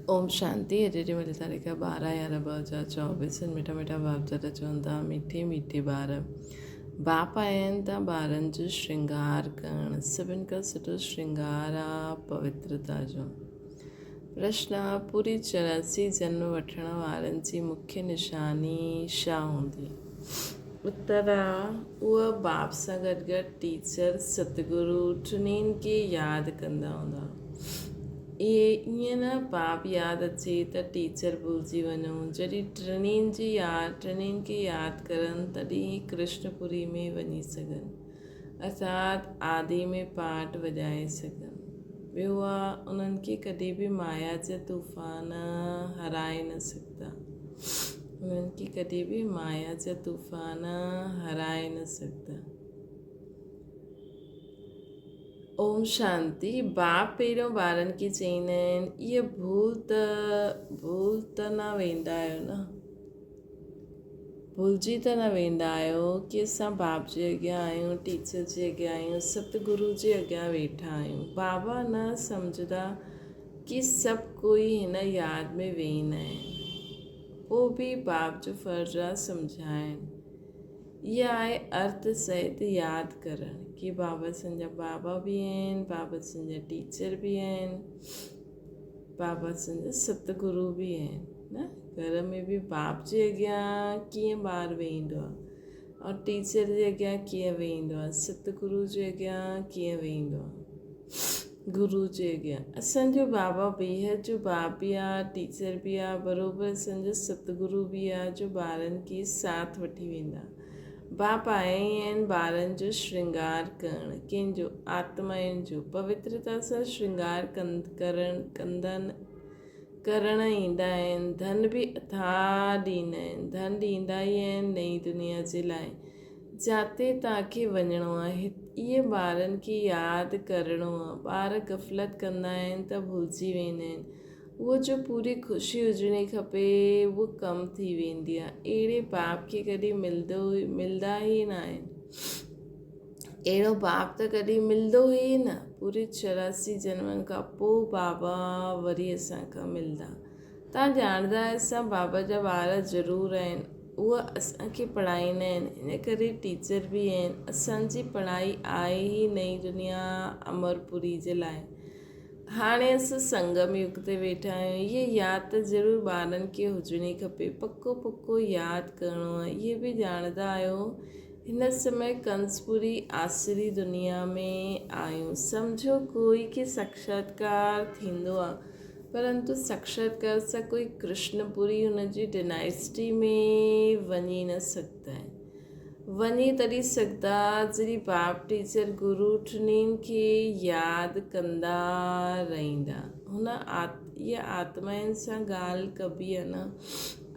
ओम शांति। अॼु जी मिली तारीख़ 12/11/2024। मिठा मिठा बाप जरा चवंदा मीठे मीठे ॿार। बाप आया आहिनि त ॿारनि जो श्रृंगार करणु। सभिनि खां सुठो श्रृंगार आहे पवित्रता जो। प्रश्न आहे, पूरी 84 जन्म वठण वारनि जी मुख्य निशानी छा हूंदी? उत्तर आहे, उहा बाप सां गॾु गॾु टीचर सतगुरु टिन्हिनि खे यादि कंदा हूंदा। इहे ईअं न बाप यादि अचे त टीचर भुलिजी वञूं। जॾहिं टिन्हिनि खे यादि करनि तॾहिं कृष्णपुरी में वञी सघनि, अर्थात आदि में पाठ वॼाए सघनि। ॿियो आहे, उन्हनि खे कॾहिं बि माया जा तूफ़ान हराए न सघंदा। ओम शांति। बाप पहिरियों ॿारनि खे चईंदा आहिनि, इहा भूल त न वेंदा आहियो न, भुलिजी त न वेंदा आहियो कि असां बाप जे अॻियां आहियूं, टीचर जे अॻियां आहियूं, सतगुरु जे अॻियां वेठा आहियूं। बाबा न सम्झंदा कि सभु कोई हिन यादि में वेंदा आहिनि। पोइ बि बाप जो फ़र्ज़ु आहे सम्झाइणु। इहा आहे अर्थ सहित यादि करणु कि बाबा संजा बाबा बि आहिनि, बाबा संजा टीचर बि आहिनि, बाबा संजा सतगुरु बि आहिनि न। घर में बि बाप जे अॻियां कीअं ॿारु वेहींदो आहे और टीचर जे अॻियां कीअं वेहींदो आहे, सतगुरु जे अॻियां कीअं वेहींदो आहे, गुरु जे अॻियां। असांजो बाबा बेहद जो बाप बि आहे, टीचर बि आहे, बराबरि असांजो सतगुरु बि आहे जो ॿारनि खे साथ वठी वेंदा। बाप आया ई आहिनि ॿारनि जो श्रृंगार करणु। कंहिंजो? आत्माउनि जो। पवित्रता सां श्रृंगार करण ईंदा आहिनि। धन बि अथाह ॾींदा आहिनि। धन ॾींदा ई आहिनि नई दुनिया जे लाइ, जिते तव्हांखे वञिणो आहे। इहे ॿारनि खे यादि करिणो आहे। ॿार गफ़लत कंदा आहिनि त भुलिजी वेंदा आहिनि। उहो जो पूरी ख़ुशी हुजणी खपे उहो कम थी वेंदी आहे। अहिड़े बाप खे कॾहिं मिलंदा ई न आहिनि। अहिड़ो बाप त कॾहिं मिलंदो ई न। पूरे 84 जन्मनि खां पोइ बाबा वरी असांखां मिलंदा। तव्हां ॼाणंदा, असां बाबा जा ॿार ज़रूरु आहिनि। उहे असांखे पढ़ाईंदा आहिनि, इन करे टीचर बि आहिनि। असांजी पढ़ाई आहे ई नई दुनिया अमरपुरी जे लाइ। हाणे असां संगम युग ते वेठा आहियूं। इहे यादि त ज़रूरु ॿारनि खे हुजणी खपे। पको यादि करिणो आहे। इहे बि ॼाणंदा आहियो हिन समय कंसपुरी आसरी दुनिया में आहियूं। सम्झो कोई खे साक्षात्कार थींदो आहे, परंतु साक्षात्कार सां कोई कृष्णपुरी हुनजी डायनेस्टी में वञी न सघंदा आहिनि। वञी तॾहिं सघंदा जॾहिं बाप टीचर गुरु टिन्हिनि खे यादि कंदा रहंदा। इहा आत्माउनि सां ॻाल्हि कबी आहे न।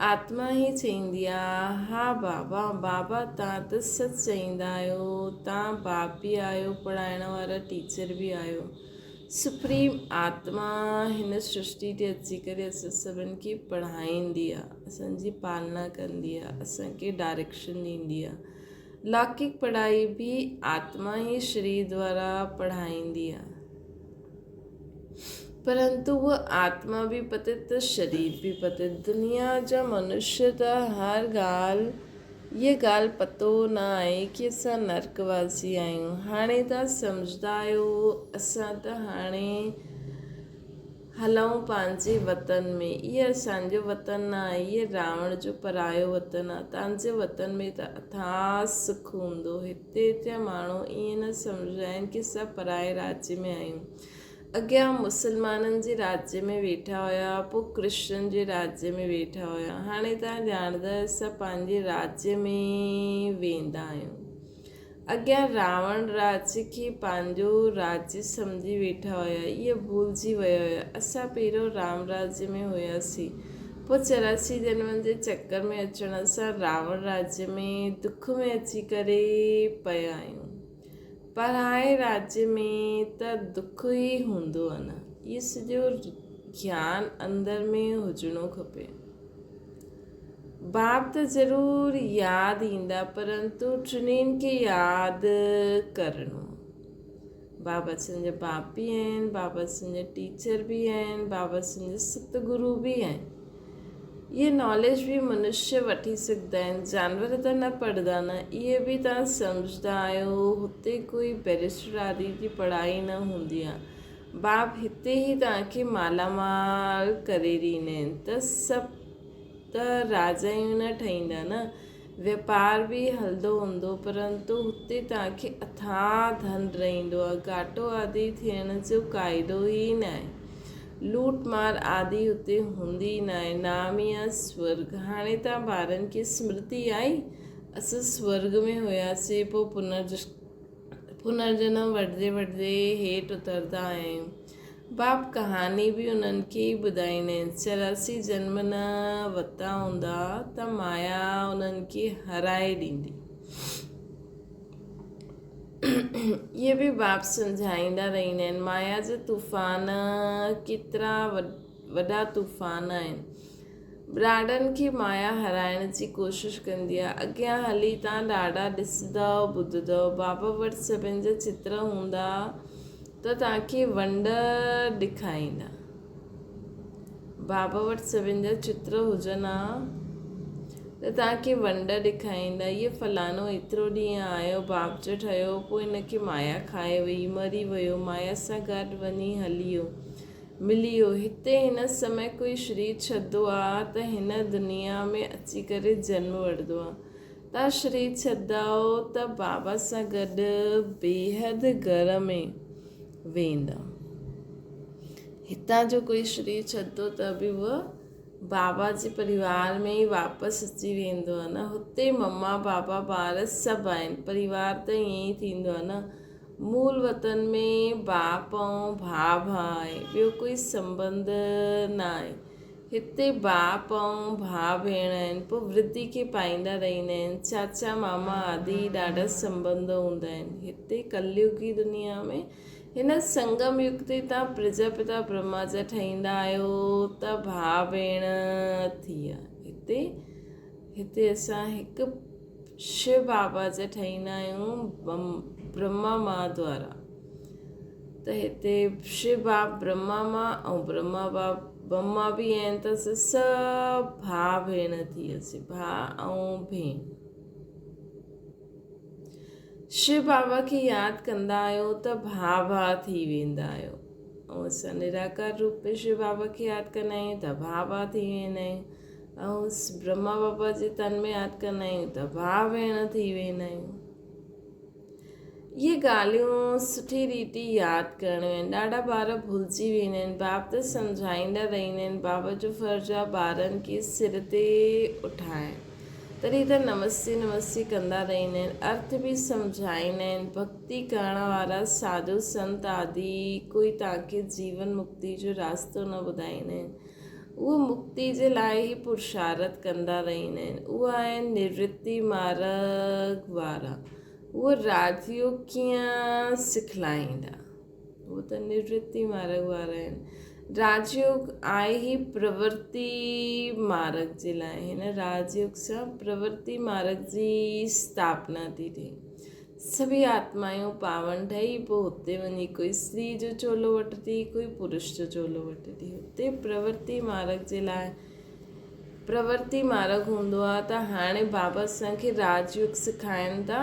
आत्मा ई चईंदी आहे, हा बाबा तव्हां त सच चईंदा आहियो। तव्हां बाप बि आहियो, पढ़ाइण वारा टीचर बि आहियो। सुप्रीम आत्मा हिन सृष्टि ते अची करे असां सभिनि खे पढ़ाईंदी आहे, असांजी पालना कंदी आहे, असांखे डायरेक्शन ॾींदी आहे। लौकिक पढ़ाई बि आत्मा ई शरीर द्वारा पढ़ाईंदी आहे, परंतु वो आत्मा बि पतित त शरीर बि पतित। दुनिया जा मनुष्य त हर ॻाल्हि पतो न आहे कि असां नरकवासी आहियूं। हाणे तव्हां सम्झंदा आहियो असां त हाणे हलूं पंहिंजे वतन में। इहो असांजो वतन न आहे, इहो रावण जो परायो वतन आहे। तव्हांजे वतन में त अथाह सुख हूंदो। हिते जा माण्हू ईअं न सम्झंदा आहिनि कि असां पराए राज्य में आहियूं। अॻियां मुसलमाननि जे राज्य में वेठा हुया, पोइ कृष्ण जे राज्य में वेठा हुया। हाणे तव्हां ॼाणंदा असां पंहिंजे राज्य में वेंदा आहियूं। अॻियां रावण राज्य खे पंहिंजो राज्य सम्झी वेठा हुया, इहे भुलिजी विया हुया। असां पहिरियों राम राज्य में हुयासीं, पोइ 84 जन्मनि जे चकर में अचण सां रावण राज्य में दुख में अची करे पिया आहियूं। पराए राज्य में त दुख ई हूंदो आहे न। इहो सॼो ज्ञान अंदर में हुजणो खपे। बाप त ज़रूरु यादि ईंदा, परंतु टिन्हिनि खे यादि करिणो। बाबा असांजा बाप बि आहिनि, बाबा असांजा टीचर बि आहिनि, बाबा असांजा सतगुरू बि आहिनि। इहे नॉलेज बि मनुष्य वठी सघंदा आहिनि, जानवर त न पढ़ंदा न। इहे बि तव्हां सम्झंदा आहियो, हुते कोई बैरिस्टर आदि जी पढ़ाई न हूंदी आहे। बाप हिते ई तव्हांखे मालामाल करे ॾींदा आहिनि। त सभु त राजायूं न ठहींदा न, वापार बि हलंदो हूंदो, परंतु हुते तव्हांखे अथाह धन रहंदो आहे। घाटो आदि थियण जो क़ाइदो ई न आहे। लूट मार आदि हुते हूंदी न आहे। नाम ई आहे स्वर्ग। हाणे तव्हां ॿारनि खे स्मृति आई, असां स्वर्ग में हुयासीं, पोइ पुनर्जन्म वठंदे वठंदे हेठि उतरंदा आहियूं। बाप कहानी बि उन्हनि खे ई ॿुधाईंदा आहिनि। 84 जन्म न वरिता हूंदा त माया उन्हनि खे हराए ॾींदी। इहे बि बाप सम्झाईंदा रहंदा आहिनि। माया जा तूफ़ान केतिरा वॾा तूफ़ान आहिनि। ॾाढनि खे माया हराइण जी कोशिशि कंदी आहे। अॻियां हली तव्हां ॾाढा ॾिसंदव ॿुधंदव। बाबा वटि सभिनि जा चित्र हूंदा त तव्हांखे वंड ॾेखारींदा। बाबा वटि सभिनि जा चित्र हुजनि हा त तव्हांखे वंड ॾेखारींदा। इहे फलानो एतिरो ॾींहं आयो, बाप जो ठहियो, पोइ हिनखे माया खाए वई, मरी वियो, माया सां गॾु वञी हली वियो, मिली वियो। हिते हिन समय कोई शरीर छॾंदो आहे त हिन दुनिया में अची करे जन्म वठंदो आहे। तव्हां शरीर छॾंदव त बाबा सां गॾु बेहद घर में वेंदा। हितां जो कोई शरीर छॾंदो त बि उहो बाबा जे परिवार में ई वापसि अची वेंदो आहे न। हुते मम्मा बाबा ॿार सभु आहिनि। परिवार त ईअं ई थींदो आहे न। मूल वतन में बाप ऐं भाउ आहे, ॿियो कोई संबंध न आहे। हिते बाप ऐं भाउ भेण आहिनि, पोइ वृद्धि खे पाईंदा रहंदा आहिनि। चाचा मामा आदि ॾाढा संबंध हूंदा आहिनि। हिते कलयुगी दुनिया में हिन संगम युग ते तव्हां प्रजापिता ब्रह्मा जा ठहींदा आहियो त भाउ भेण थी विया। हिते असां हिकु शिव बाबा जा ठहींदा आहियूं ब्रह्मा मां द्वारा। त हिते शिव बाप ब्रह्मा मां ऐं ब्रह्मा बि आहिनि। त असां सभु भाउ भेण थी वियासीं, भाउ ऐं भेण। शिव बाबा खे यादि कंदा आहियो त भाउ थी वेंदा आहियो। ऐं असां निराकार रूप में शिव बाबा खे यादि कंदा आहियूं त भाउ थी वेंदा आहियूं। ऐं ब्रह्मा बाबा जे तन में यादि कंदा आहियूं त भाउ भेण थी वेंदा आहियूं। इहे ॻाल्हियूं सुठी रीति यादि करणियूं आहिनि। ॾाढा ॿार भुलिजी वेंदा आहिनि। बाप त सम्झाईंदा रहंदा आहिनि। बाबा जो फ़र्ज़ु आहे ॿारनि खे सिर ते उठाइणु। तॾहिं त नमस्ते नमस्ते कंदा रहंदा आहिनि। अर्थ बि सम्झाईंदा आहिनि। भक्ति करण वारा साधु संत आदि कोई तव्हांखे जीवन मुक्ति जो रास्तो न ॿुधाईंदा आहिनि। उहे मुक्ति जे लाइ ई पुरुषार्थ कंदा रहंदा आहिनि। उहे आहिनि निवृत्ति मार्ग वारा। उहे राजयोग कीअं सिखलाईंदा। उहे त निवृत्ति मार्ग वारा आहिनि। राजयोग आहे ई प्रवृत्ति मार्ग जे लाइ। हिन राजयोग सां प्रवृत्ति मार्ग जी स्थापना थी थिए। सभी आत्मायूं पावन ठही पोइ हुते वञी कोई स्त्री जो चोलो वठंदी, कोई पुरुष जो चोलो वठंदी। हुते प्रवृत्ति मार्ग जे लाइ प्रवृत्ति मार्ग हूंदो आहे। त हाणे बाबा असांखे राजयोग सेखारीनि था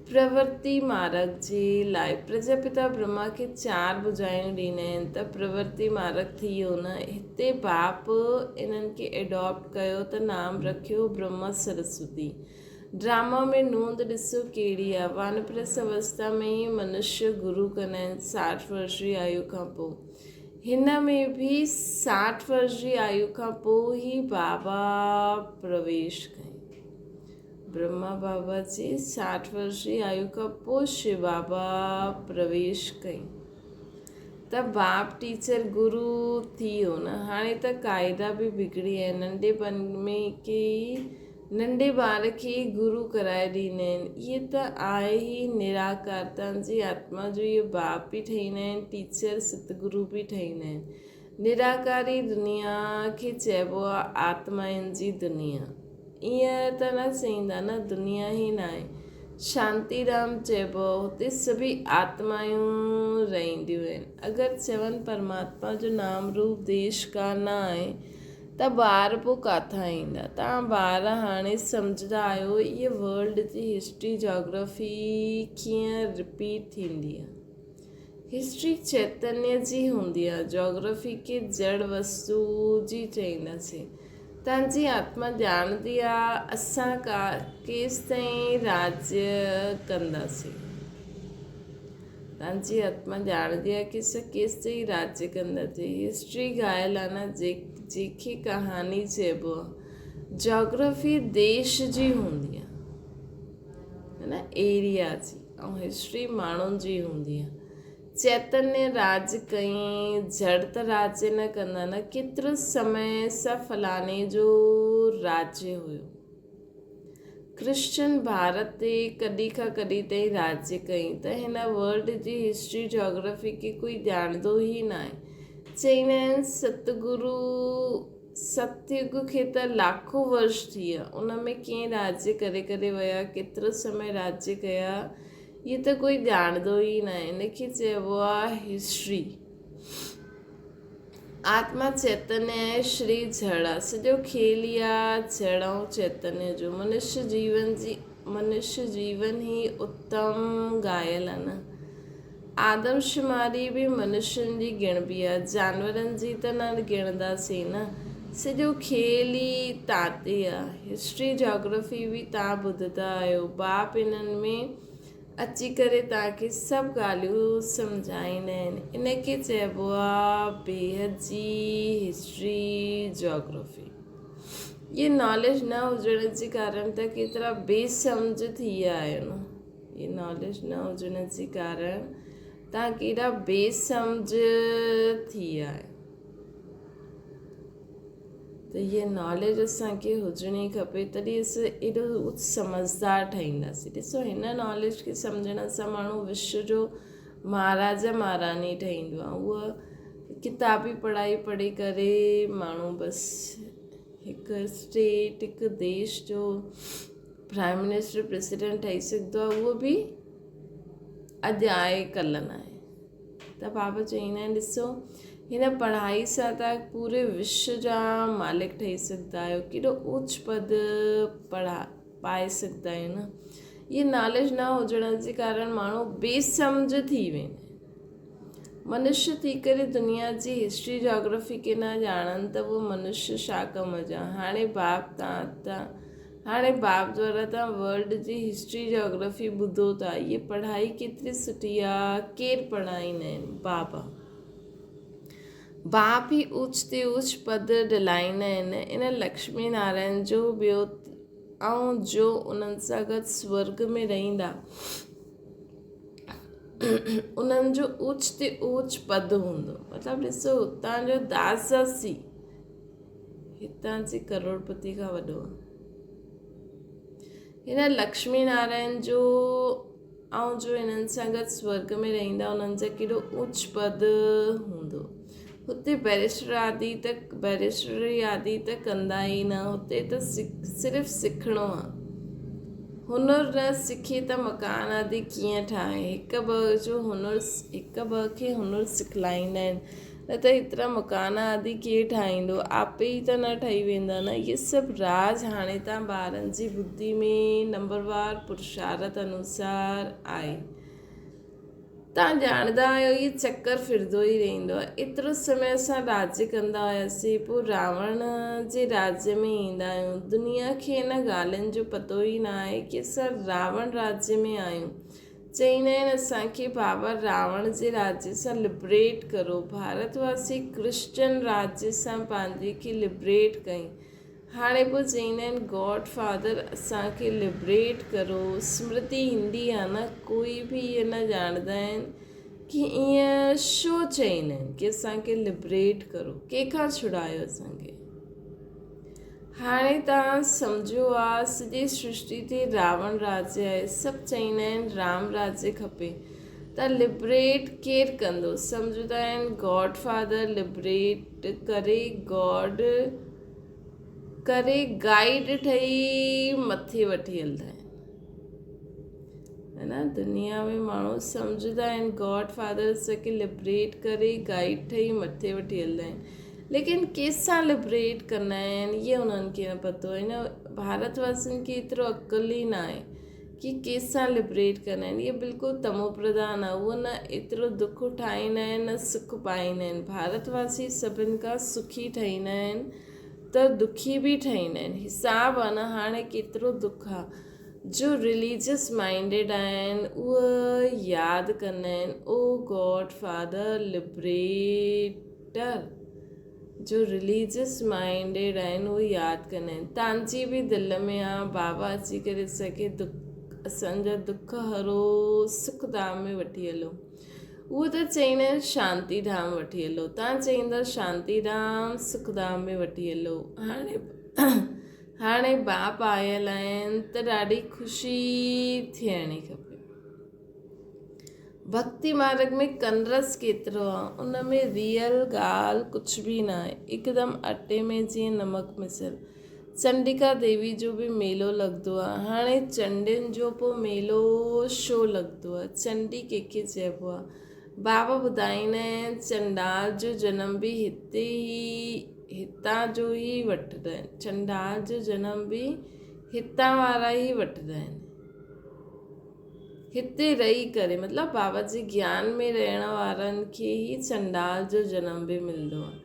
प्रवृत्ति मार्ग जे लाइ। प्रजापिता ब्रह्मा खे 4 भुजायूं ॾींदा आहिनि त प्रवृत्ति मार्ग थी वियो न। हिते बाप इन्हनि खे एडॉप्ट कयो त नाम रखियो ब्रह्मा सरस्वती। ड्रामा में नूंद ॾिसो कहिड़ी आहे। वानप्रस्थ अवस्था में ई मनुष्य गुरु कंदा आहिनि 60 वर्ष जी आयु खां पोइ। हिन में बि 60 वर्ष जी आयु खां पोइ ई बाबा प्रवेश कयनि। ब्रह्मा बाबा जी 60 वर्ष जी आयु खां पोइ शिव बाबा प्रवेश कई। त बाप टीचर गुरु थी वियो न। हाणे त क़ाइदा बि बिगड़ी आहे। नंढेपन में के नंढे ॿार खे गुरु कराए ॾींदा आहिनि। इहे त आहे ई निराकार। तव्हांजी आत्मा जो इहे बाप बि ठहींदा आहिनि, टीचर सतगुरु बि ठहींदा आहिनि। निराकारी दुनिया खे चइबो आहे आत्माउनि जी दुनिया। ईअं त न चईंदा न, दुनिया ई न आहे। शांतीराम चइबो हुते सभी आत्मायूं रहंदियूं आहिनि। अगरि चवनि परमात्मा जो नाम रूप देश का न आहे त ॿार पोइ किथां ईंदा। तव्हां ॿार हाणे सम्झंदा आहियो इहे वर्ल्ड जी हिस्ट्री जोग्राफी कीअं रिपीट थींदी आहे। हिस्ट्री चैतन्य जी हूंदी आहे, जोग्राफी खे जड़ वस्तु जी चईंदासीं। तव्हांजी आत्मा ॼाणंदी आहे असां केसि ताईं राज्य कंदासीं। तव्हांजी आत्मा ॼाणंदी आहे की असां केसि ताईं राज्य कंदासीं। हिस्ट्री ॻाल्हि आहे न जंहिंखे कहानी चइबो आहे। जोग्राफी देश जी हूंदी आहे, है न, एरिया जी, ऐं हिस्ट्री माण्हुनि जी हूंदी आहे। चैतन्य राज कई, जड़ त राज्य न कंदा न। केतिरो समय सां फलाणे जो राज्य हुयो। क्रिश्चन भारत ते कॾहिं खां कॾहिं ताईं राज्य कई त हिन वर्ल्ड जी हिस्ट्री जोग्राफी खे कोई ॼाणंदो ई न आहे। चईंदा आहिनि सतयुग खे त लाखों वर्ष थी विया, उन में कीअं राज्य करे करे विया, केतिरो समय राज्य कया, ये त कोई ॼाणंदो ई न आहे। इनखे चइबो आहे हिस्ट्री। आत्मा चैतन्य आहे, श्री जड़ आहे। सॼो खेल ई आहे जड़ ऐं चैतन्य जो। मनुष्य जीवन ही उत्तम घायल आहे न। आदमशुमारी बि मनुष्यनि जी गिणबी आहे, जानवरनि जी त न गिणंदासीं न। सॼो खेल ई ताते आहे। हिस्ट्री जोग्राफी बि तव्हां ॿुधंदा आहियो। बाप इन्हनि में अची करे तव्हांखे सभु ॻाल्हियूं सम्झाईंदा आहिनि। इनखे चइबो आहे बेहद जी हिस्ट्री जोग्राफी। ये नॉलेज न हुजण जे कारण त केतिरा बेसम्झ थी विया आहियो न। ये नॉलेज न हुजण जे कारण तव्हां केॾा बेसम्झ थी विया आहियो। त इहा नॉलेज असांखे हुजणी खपे, तॾहिं असां एॾो समझदार ठहींदासीं। ॾिसो, हिन नॉलेज खे सम्झण सां माण्हू विश्व जो महाराजा महारानी ठहींदो आहे। उहा किताबी पढ़ाई पढ़ी करे माण्हू बसि हिकु स्टेट, हिकु देश जो प्राइम मिनिस्टर, प्रेसिडेंट ठही सघंदो आहे। उहो बि अॼु आहे, कल्ह न आहे। त बाबा चईंदा आहिनि, ॾिसो, हिन पढ़ाई सां तव्हां पूरे विश्व जा मालिक ठही सघंदा आहियो। केॾो उच्च पद पाए सघंदा आहियो न। इहे नॉलेज न हुजण जे कारण माण्हू बेसम्झ थी वेंदा आहिनि। मनुष्य थी करे दुनिया जी हिस्ट्री जोग्राफी खे न ॼाणनि त उहो मनुष्य छा कम जा। हाणे बाप द्वारा तव्हां वर्ल्ड जी हिस्ट्री जोग्राफी ॿुधो था। इहे पढ़ाई केतिरी सुठी आहे। केरु पढ़ाईंदा आहिनि? बाप ही उच्च ते उच्च पद दिलाईंदा आहिनि। इन लक्ष्मी नारायण जो ॿियो ऐं जो उन्हनि सां गॾु स्वर्ग में रहंदा, उन्हनि जो उच्च ते उच्च पद हूंदो। मतिलबु ॾिसो, हुतां जो दासी हितां जी करोड़पति खां वॾो आहे। हिन लक्ष्मी नारायण जो ऐं जो हिननि सां गॾु स्वर्ग में रहंदा, उन्हनि जा केॾो उच्च पद हूंदो। हुते बैरिस्टरी आदि त कंदा ई न। हुते त सिर्फ़ु सिखणो आहे। हुनर न सिखे त मकान आदि कीअं ठाहे। हिकु ॿ खे हुनर सिखलाईंदा आहिनि, न त हेतिरा मकान आदि कीअं ठाहींदो। आपे ई त न ठही वेंदा न। इहे सभु राज हाणे तव्हां ॿारनि जी बुद्धि में नंबरवार पुरुषार्थ अनुसार आहे। तव्हां ॼाणंदा आहियो, इहे चकर फिरंदो ई रहंदो आहे। एतिरो समय असां राज्य कंदा हुआसीं, पोइ रावण जे राज्य में ईंदा आहियूं। दुनिया खे इन ॻाल्हियुनि जो पतो ई न आहे की असां रावण राज्य में आहियूं। चईंदा आहिनि असांखे बाबा रावण जे राज्य सां लिबरेट करो। भारतवासी क्रिश्चन राज्य सां पंहिंजे खे लिबरेट कई। हाणे पोइ चईंदा आहिनि गॉड फादर असांखे लिबरेट करो। स्मृति ईंदी आहे न। कोई बि इहे न ॼाणंदा आहिनि की ईअं छो चईंदा आहिनि की असांखे लिबरेट करो, कंहिंखां छुड़ायो असांखे। हाणे तव्हां सम्झो आहे सॼी सृष्टि ते रावण राज्य आहे। सभु चईंदा आहिनि राम राज्य खपे, त लिबरेट केरु कंदो? सम्झंदा आहिनि गॉड फादर लिबरेट करे, गॉड करे गाइड ठही मथे वठी हलंदा आहिनि। है न। दुनिया में माण्हू सम्झंदा आहिनि गॉड फादर असांखे लिबरेट करे गाइड ठही मथे वठी हलंदा आहिनि, लेकिन कंहिंसां लिबरेट कंदा आहिनि इहे उन्हनि खे न पतो आहे। हिन भारतवासियुनि खे एतिरो अक़ुल ई न आहे कि कंहिंसां लिबरेट कंदा आहिनि। इहे बिल्कुलु तमो प्रधान आहे। उहो न एतिरो दुख ठाहींदा आहिनि न सुख पाईंदा आहिनि। भारतवासी सभिनि खां सुखी ठाहींदा आहिनि त दुखी बि ठाहींदा आहिनि। हिसाबु आहे न हाणे केतिरो दुख आहे। जो रिलीजियस माइंडेड आहिनि उहे यादि कंदा आहिनि ओ गॉड फादर लिबरेटर। जो रिलीजियस माइंडेड आहिनि उहे यादि कंदा आहिनि। तव्हांजी बि दिलि में आहे बाबा अची करे असांखे असांजा दुख हरो सुखधाम में वठी हलो। उहो त चईंदा आहिनि शांतीधाम वठी हलो, तव्हां चईंदा शांतीधाम सुखधाम में वठी हलो। हाणे बाप आयल आहिनि त ॾाढी ख़ुशी थियणी खपे। भक्ति मार्ग में कनरस केतिरो आहे, उन में रियल ॻाल्हि कुझु बि न आहे। हिकदमि अटे में जीअं नमक मिसल। चंडिका देवी जो बि मेलो लॻंदो आहे। हाणे चंडियुनि जो पोइ मेलो छो लॻंदो आहे? चंडी कंहिंखे चइबो आहे? बाबा ॿुधाईंदा आहिनि चंडाल जो जनम बि हितां जो ई वठंदा आहिनि। चंडाल जो जनम बि हितां वारा ई वठंदा आहिनि। हिते रही करे मतिलबु बाबा जे ज्ञान में रहण वारनि खे ई चंडाल जो जनम बि मिलंदो आहे।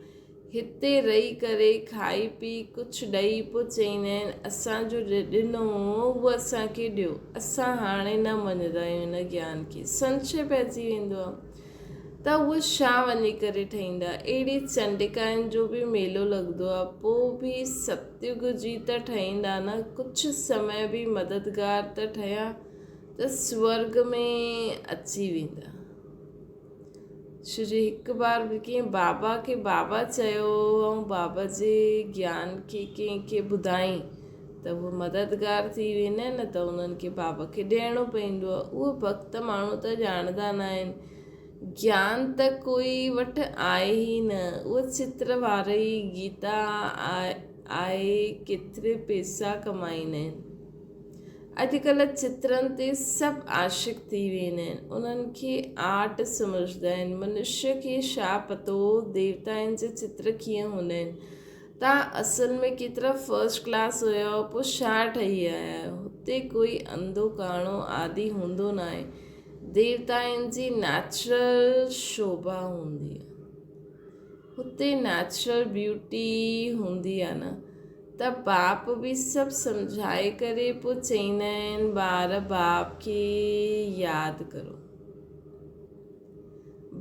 हिते रही करे खाई पी कुझु ॾेई पोइ चईंदा आहिनि असांजो ॾिनो उहो असांखे ॾियो। असां हाणे न मञंदा आहियूं हिन ज्ञान खे। संशय पइजी वेंदो आहे त उहे छा वञी करे ठहींदा। अहिड़ी चंडिकाउनि जो बि मेलो लॻंदो आहे। पोइ बि सतयुग जी त ठहींदा न, कुझु समय बि मददगार त ठहिया त स्वर्ग में अची वेंदा। छो जो हिकु बार कीअं बाबा खे बाबा चयो ऐं बाबा जे ज्ञान खे कंहिंखे ॿुधाई त उहो मददगार थी वेंदा आहिनि न, त उन्हनि खे बाबा खे ॾियणो पवंदो आहे। उहो भक्त माण्हू त ॼाणंदा न आहिनि। ज्ञान त कोई वटि आहे ई न। उहो चित्र वारी गीता आहे केतिरे पैसा कमाईंदा आहिनि। अॼुकल्ह चित्रनि ते सभु आशिक़ थी वेंदा आहिनि। उन्हनि खे आर्ट सम्झंदा आहिनि। मनुष्य खे छा पतो देवताउनि जे चित्र कीअं हूंदा आहिनि। तव्हां असल में केतिरा फर्स्ट क्लास हुयो पोइ छा ठही आया आहियो। हुते कोई अंधो काणो आदि हूंदो न आहे। देवताउनि जी नेचुरल शोभा हूंदी आहे। हुते नेचुरल ब्यूटी हूंदी आहे न। त बाप बि सभु सम्झाए करे पोइ चईंदा आहिनि ॿार बाप खे यादि करो।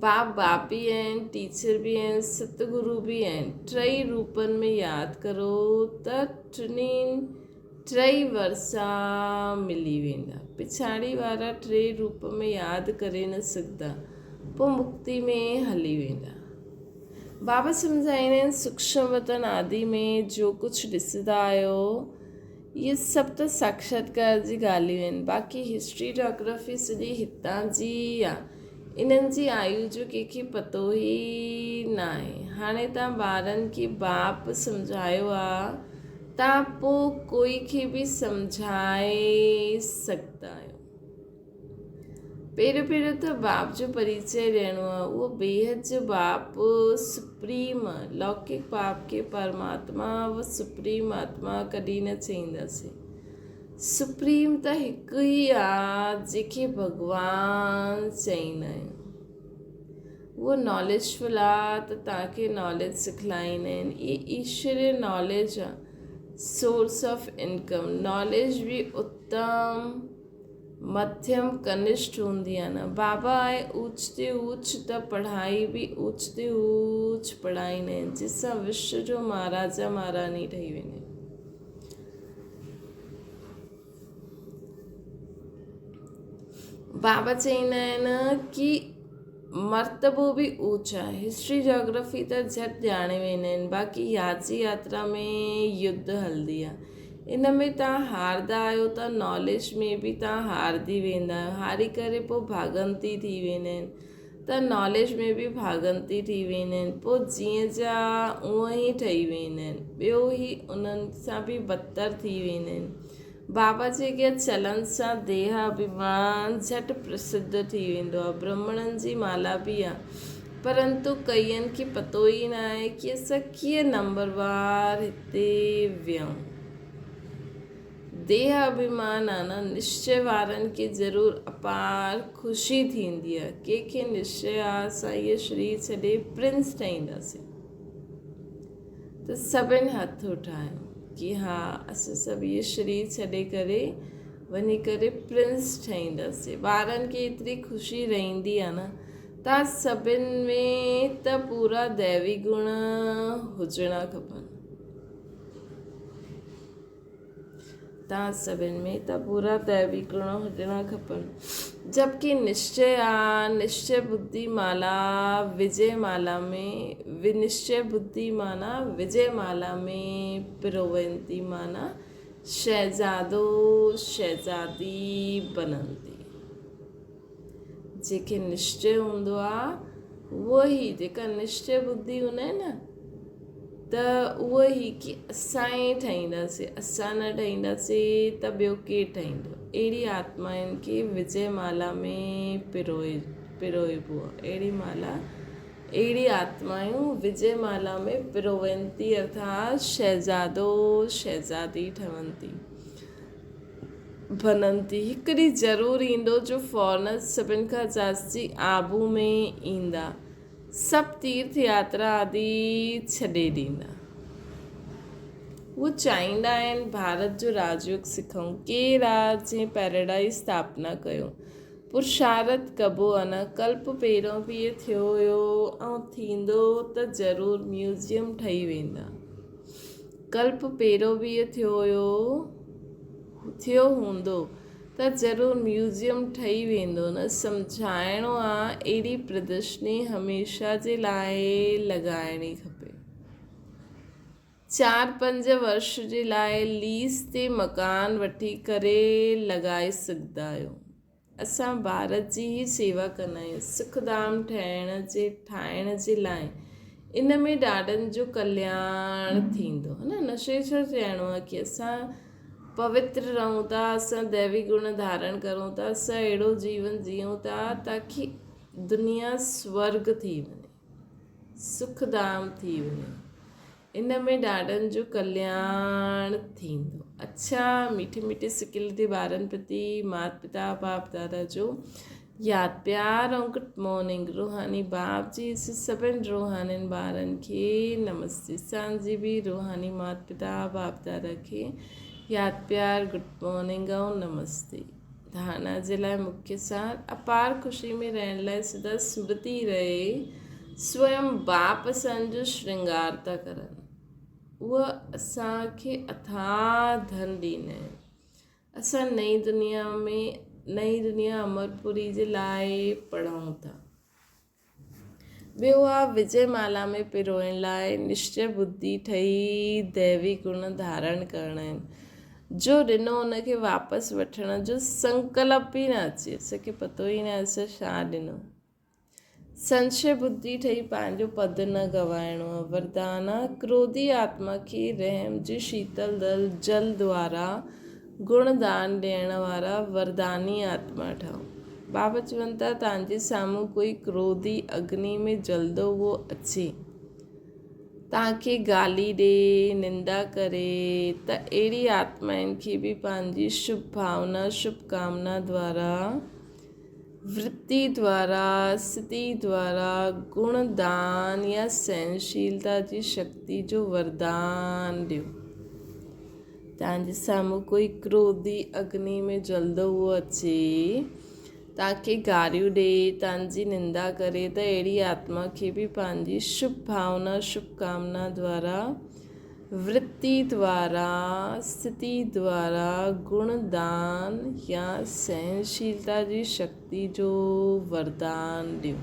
बाप बि आहिनि, टीचर बि आहिनि, सतगुरु बि आहिनि। टई रूपनि में यादि करो त टई वरसा मिली वेंदा। पिछाड़ी वारा 3 रूप में यादि करे न सघंदा, पोइ मुक्ति में हली वेंदा। बाबा सम्झाईंदा आहिनि सूक्ष्म वतन आदि में जो कुझु ॾिसंदा आहियो इहे सभु त साक्षात्कार जी ॻाल्हियूं आहिनि। बाक़ी हिस्ट्री जोग्राफी सॼी हितां जी आहे। इन्हनि जी आयु जो कंहिंखे पतो ई न आहे। हाणे तव्हां ॿारनि खे बाप सम्झायो आहे, तव्हां पोइ कोई खे बि सम्झाए सघंदा आहियो। पहिरियों त बाप जो परिचय ॾियणो आहे। उहो बेहद जो बाप सुप्रीम लौकिक बाप खे परमात्मा व सुप्रीम आत्मा कॾहिं न चईंदासीं। सुप्रीम त हिकु ई आहे जंहिंखे भॻवानु चईंदा आहियूं। उहो नॉलेजफुल आहे त तव्हांखे नॉलेज सिखलाईंदा आहिनि। इहे ईश्वरीय नॉलेज आहे, सोर्स ऑफ इनकम। नॉलेज बि उत्तम मध्यम कनिष्ठ हूंदी आहे न। बाबा आहे ऊच ते ऊच त पढ़ाई बि ऊच ते ऊच पढ़ाईंदा आहिनि, जंहिंसां विश्व जो महाराजा महारानी ठही वेंदा आहिनि। बाबा चईंदा आहिनि कि मर्तबो बि ऊच आहे। हिस्ट्री जोग्राफी त झटि ॼाणे वेंदा आहिनि। बाक़ी याची यात्रा में युद्ध हलंदी आहे। इन में तव्हां हारदा आहियो त नॉलेज में बि तव्हां हारदी वेंदा आहियो। हारी करे पोइ भागंती थी वेंदा आहिनि त नॉलेज में बि भागंती थी वेंदा आहिनि। पोइ जीअं जा उअं ई ठही वेंदा आहिनि। ॿियो ई उन्हनि सां बि बदतर थी वेंदा आहिनि। बाबा जे अॻियां चलण सां देह अभिमान झटि प्रसिद्ध थी वेंदो आहे। ब्राह्मणनि जी माला बि आहे, परंतु कईअनि खे पतो ई न आहे कि असां कीअं नंबरवार हिते वियूं। देह अभिमान आहे न, निश्चय वारनि खे ज़रूरु अपार ख़ुशी थींदी आहे। कंहिंखे निश्चय आहे असां इहे शरीर छॾे प्रिंस ठहींदासीं, त सभिनि हथ उठायूं कि हा असां सभु इहे शरीर छॾे करे वञी करे प्रिंस ठहींदासीं। ॿारनि खे एतिरी ख़ुशी रहंदी आहे न। तव्हां सभिनि में त पूरा दैवी गुण हुजणा खपनि। तव्हां सभिनि में त पूरा दैवी गुण हुजणा खपनि। जबकि निश्चय आहे, निश्चय बुद्धि माला विजय माला में विनिश्चय बुद्धि माना विजय माला में पिरोवंती माना शहज़ादो शहज़ादी बनंती। जेके निश्चय हूंदो आहे उहो ई, जेका निश्चय बुद्धि हूंदा आहिनि न, त उहो ई कि असां ई ठाहींदासीं। असां न ठाहींदासीं त ॿियो केरु ठाहींदो। अहिड़ी आत्माउनि खे विजय माला में पिरोइबो आहे। अहिड़ी आत्माऊं विजय माला में पिरोवंती अर्थात शहज़ादो शहज़ादी ठहनि थी बनंती। हिकु ॾींहुं ज़रूरु ईंदो जो फॉरनर सभिनि खां जास्ती आबू में ईंदा, सभु तीर्थ यात्रा आदि छॾे ॾींदा। उहे चाहींदा आहिनि भारत जो राजयोग सिखूं, के राज जे पैराडाइज स्थापना कयूं। पुरुषार्थ कबो आहे न। कल्प पहिरियों बि इहे थियो हुयो ऐं थींदो त ज़रूरु म्यूज़ियम ठही वेंदा। कल्प पहिरियों बि इहे थियो हूंदो त ज़रूरु म्यूज़ियम ठही वेंदो न। सम्झाइणो आहे अहिड़ी प्रदर्शनी हमेशह जे लाइ लॻाइणी खपे। 4-5 वर्ष जे लाइ लीज़ ते मकान वठी करे लॻाए सघंदा आहियो। असां भारत जी ई सेवा कंदा आहियूं सुखधाम ठाहिण जे लाइ। इन में ॾाढनि जो कल्याण थींदो है न। नशे छो चइणो आहे कि असां पवित्र रहूं था, असां दैवी गुण धारण करूं था, असां अहिड़ो जीवन जीऊं था ताकि दुनिया स्वर्ग थी वञे, सुखधाम थी वञे। इन में ॾाढनि जो कल्याण थींदो। अच्छा, मीठे मीठे सिकिल ते ॿारनि प्रति माता पिता बाप दादा जो यादि प्यार ऐं गुड मॉर्निंग। रूहानी बाप जी सभिनि रूहानियुनि ॿारनि खे नमस्ते। असांजी बि रूहानी माता पिता बाप दादा खे यादि प्यार गुड मॉर्निंग ऐं नमस्ते। धारणा जे लाइ मुख्य सार अपार ख़ुशी में रहण लाइ सदा स्मृति रहे। स्वयं बाप असांजो श्रृंगार था करनि। उहा असांखे अथाह धन ॾींदा आहिनि। असां नई दुनिया अमरपुरी जे लाइ पढ़ूं था। ॿियो आहे विजय माला में पिरोइण लाइ निश्चय बुद्धि ठही दैवी गुण धारण करणा आहिनि। जो ॾिनो उनखे वापसि वठण जो संकल्प ई न अचे। असांखे पतो ई न आहे असां छा ॾिनो। संशय बुद्धि ठही पंहिंजो पद न गवाइणो आहे। वरदान क्रोधी आत्मा खे रहम जी शीतल जल द्वारा गुणदान ॾियण वारा वरदानी आत्मा ठहो। बाबा चवनि था तव्हांजे साम्हूं कोई क्रोधी अग्नि में जलंदो उहो अचे, तव्हांखे गाली ॾे, निंदा करे, त अहिड़ी आत्माउनि खे बि पंहिंजी शुभ भावना शुभकामना द्वारा वृत्ति द्वारा स्थिति द्वारा गुणदान या सहनशीलता जी शक्ति जो वरदान ॾियो। तव्हांजे साम्हूं कोई क्रोधी अग्नि में जलंदो उहो अचे, तव्हांखे गारियूं ॾे, तव्हांजी निंदा करे, त अहिड़ी आत्मा खे बि पंहिंजी शुभ भावना शुभकामना द्वारा वृत्ति द्वारा स्थिति द्वारा गुणदान या सहनशीलता जी शक्ति जो वरदान ॾियो।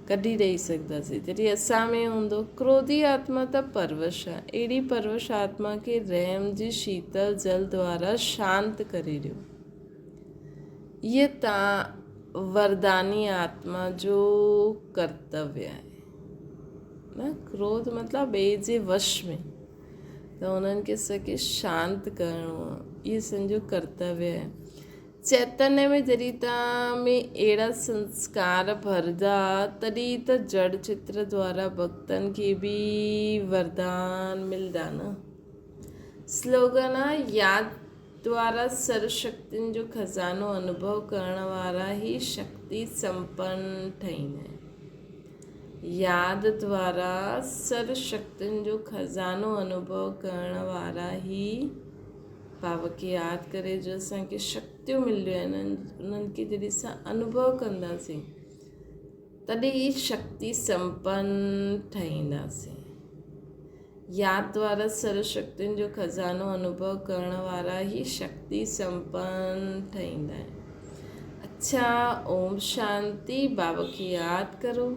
कॾहिं ॾेई सघंदासीं जॾहिं असां में हूंदो। क्रोधी आत्मा त परवश आहे। अहिड़ी परवश आत्मा खे रहम जी शीतल जल द्वारा शांत करे ॾियो। इहे तव्हां वरदानी आत्मा जो कर्तव्य आहे न। क्रोध मतिलबु ॿिए जे वश में, त त उन्हनि खे सॼे शांति करिणो आहे। इहो संजो कर्तव्य आहे। चैतन्य में जॾहिं तव्हां में अहिड़ा संस्कार भरंदा तॾहिं त जड़ चित्र द्वारा भक्तनि खे बि वरदान मिलंदा न। स्लोगन आहे याद द्वारा सर्वशक्तियुनि जो खज़ानो अनुभव करण वारा ई शक्ति संपन्न ठहींदा आहिनि। याद द्वारा सर्वशक्तियुनि जो खज़ानो अनुभव करण वारा ई बाबा खे यादि करे जो असांखे शक्तियूं मिलियूं आहिनि उन्हनि खे जॾहिं असां अनुभव कंदासीं तॾहिं ई शक्ति संपन्न ठहींदासीं। याद द्वारा सर्वशक्तियुनि जो खज़ानो अनुभव करण वारा ई शक्ति संपन्न ठहींदा आहिनि। अच्छा, ओम शांति। बाबा खे यादि करो।